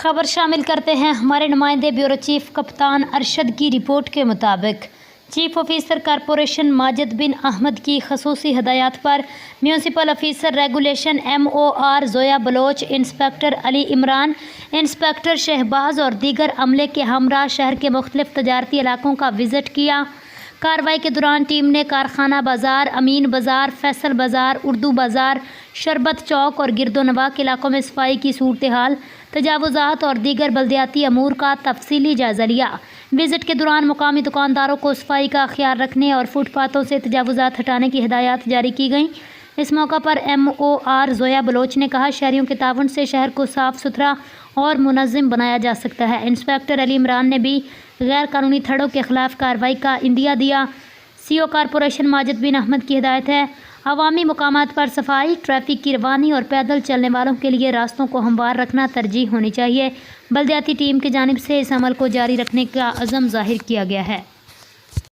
خبر شامل کرتے ہیں ہمارے نمائندے بیورو چیف کپتان ارشد کی رپورٹ کے مطابق chief officer corporation Majid bin Ahmad کی خصوصی ہدایات پر municipal officer regulation MOR Zoya Baloch, inspector Ali Imran, inspector Shahbaz اور دیگر عملے کے ہمراہ شہر کے مختلف تجارتی علاقوں کا وزٹ کیا۔ کارروائی کے دوران ٹیم نے کارخانہ بازار، امین بازار، فیصل بازار، اردو بازار، شربت چوک اور گرد و نواح کے علاقوں میں صفائی کی صورتحال، تجاوزات اور دیگر بلدیاتی امور کا تفصیلی جائزہ لیا۔ وزٹ کے دوران مقامی دکانداروں کو صفائی کا خیال رکھنے اور فٹ پاتھوں سے تجاوزات ہٹانے کی ہدایات جاری کی گئیں۔ اس موقع پر MOR زویا بلوچ نے کہا، شہریوں کے تعاون سے شہر کو صاف ستھرا اور منظم بنایا جا سکتا ہے۔ انسپکٹر علی عمران نے بھی غیر قانونی تھڑوں کے خلاف کارروائی کا عندیہ دیا۔ CO کارپوریشن ماجد بن احمد کی ہدایت ہے، عوامی مقامات پر صفائی، ٹریفک کی روانی اور پیدل چلنے والوں کے لیے راستوں کو ہموار رکھنا ترجیح ہونی چاہیے۔ بلدیاتی ٹیم کی جانب سے اس عمل کو جاری رکھنے کا عزم ظاہر کیا گیا ہے۔